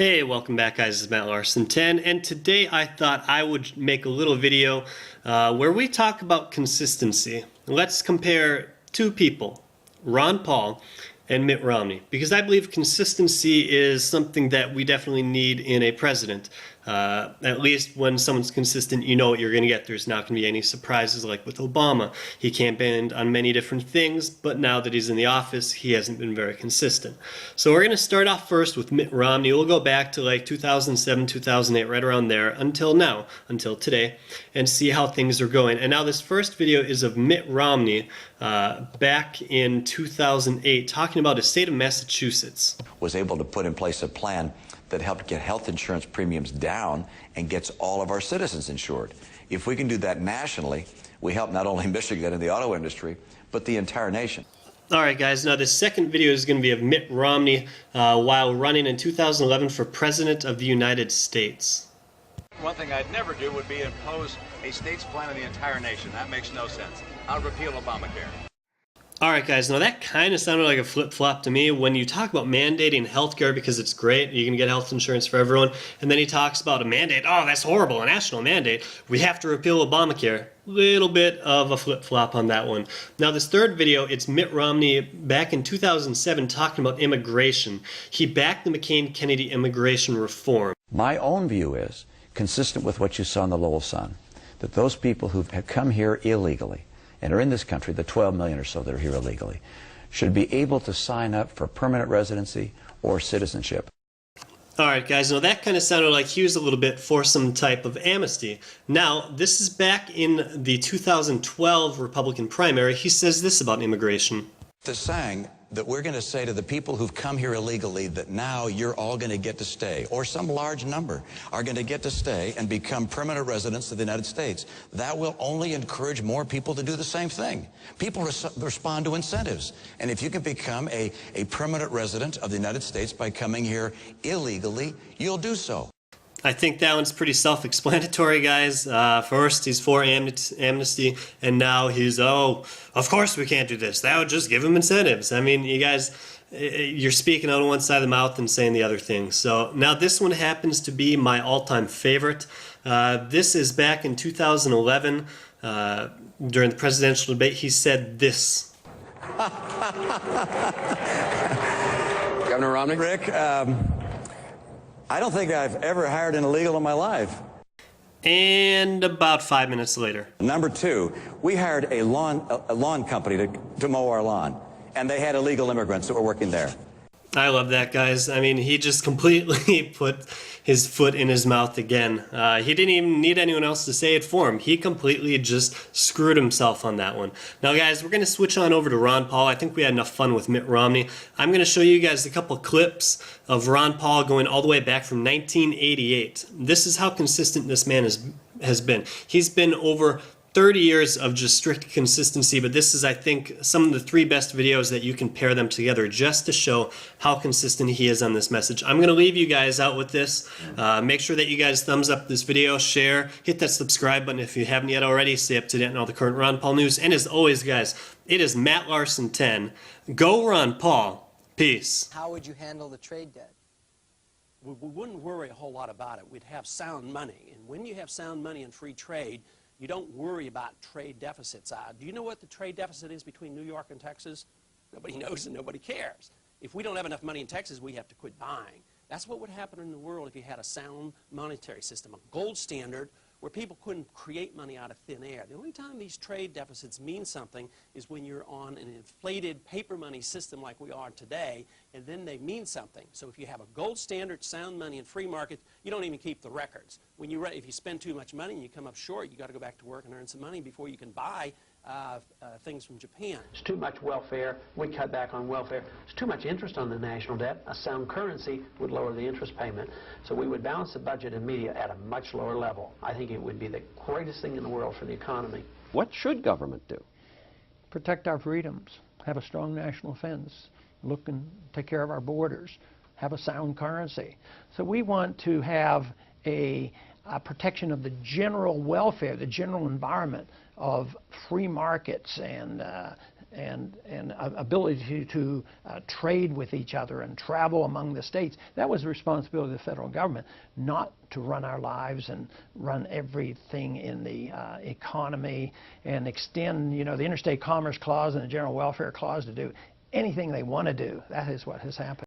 Hey, welcome back guys, this is Matt Larson 10, and today I thought I would make a little video where we talk about consistency. Let's compare two people, Ron Paul and Mitt Romney, because I believe consistency is something that we definitely need in a president. At least when someone's consistent, you know what you're going to get. There's not going to be any surprises like with Obama. He campaigned on many different things, but now that he's in the office, he hasn't been very consistent. So we're going to start off first with Mitt Romney. We'll go back to like 2007, 2008, right around there, until now, until today, and see how things are going. And now this first video is of Mitt Romney back in 2008, talking about the state of Massachusetts. Was able to put in place a plan that helped get health insurance premiums down and gets all of our citizens insured. If we can do that nationally, we help not only Michigan and the auto industry, but the entire nation. Alright guys, now this second video is going to be of Mitt Romney while running in 2011 for President of the United States. One thing I'd never do would be impose a state's plan on the entire nation. That makes no sense. I'll repeal Obamacare. Alright guys, now that kind of sounded like a flip-flop to me. When you talk about mandating healthcare because it's great, you can get health insurance for everyone, and then he talks about a mandate, oh that's horrible, a national mandate, we have to repeal Obamacare. Little bit of a flip-flop on that one. Now this third video, it's Mitt Romney back in 2007 talking about immigration. He backed the McCain-Kennedy immigration reform. My own view is, consistent with what you saw in the Lowell Sun, that those people who have come here illegally and are in this country, the 12 million or so that are here illegally, should be able to sign up for permanent residency or citizenship. Alright guys, now that kind of sounded like he was a little bit for some type of amnesty. Now, this is back in the 2012 Republican primary. He says this about immigration. The saying that we're going to say to the people who've come here illegally that now you're all going to get to stay, or some large number are going to get to stay and become permanent residents of the United States. That will only encourage more people to do the same thing. People respond to incentives. And if you can become a permanent resident of the United States by coming here illegally, you'll do so. I think that one's pretty self-explanatory, guys. First, he's for amnesty, and now he's, oh, of course we can't do this. That would just give him incentives. I mean, you guys, you're speaking out of one side of the mouth and saying the other thing. So now this one happens to be my all-time favorite. This is back in 2011 during the presidential debate. He said this. Governor Romney? Rick, I don't think I've ever hired an illegal in my life. And about 5 minutes later. Number two, we hired a lawn company to mow our lawn, and they had illegal immigrants that were working there. I love that, guys. I mean, he just completely put his foot in his mouth again. He didn't even need anyone else to say it for him. He completely just screwed himself on that one. Now, guys, we're going to switch on over to Ron Paul. I think we had enough fun with Mitt Romney. I'm going to show you guys a couple clips of Ron Paul going all the way back from 1988. This is how consistent this man has been. He's been over 30 years of just strict consistency, but this is, I think, some of the three best videos that you can pair them together just to show how consistent he is on this message. I'm going to leave you guys out with this. Make sure that you guys thumbs up this video, share, hit that subscribe button if you haven't yet already. Stay up to date on all the current Ron Paul news. And as always, guys, it is Matt Larson 10. Go Ron Paul. Peace. How would you handle the trade debt? We wouldn't worry a whole lot about it. We'd have sound money. And when you have sound money and free trade, you don't worry about trade deficits. Do you know what the trade deficit is between New York and Texas? Nobody knows and nobody cares. If we don't have enough money in Texas, we have to quit buying. That's what would happen in the world if you had a sound monetary system, a gold standard where people couldn't create money out of thin air. The only time these trade deficits mean something is when you're on an inflated paper money system like we are today, and then they mean something. So if you have a gold standard, sound money, and free market, you don't even keep the records. If you spend too much money and you come up short, you got to go back to work and earn some money before you can buy things from Japan. It's too much welfare. We cut back on welfare. It's too much interest on the national debt. A sound currency would lower the interest payment. So we would balance the budget and media at a much lower level. I think it would be the greatest thing in the world for the economy. What should government do? Protect our freedoms, have a strong national defense, look and take care of our borders, have a sound currency. So we want to have a protection of the general welfare, the general environment of free markets and ability to trade with each other and travel among the states. That was the responsibility of the federal government, not to run our lives and run everything in the economy and extend, you know, the Interstate Commerce Clause and the General Welfare Clause to do anything they want to do. That is what has happened.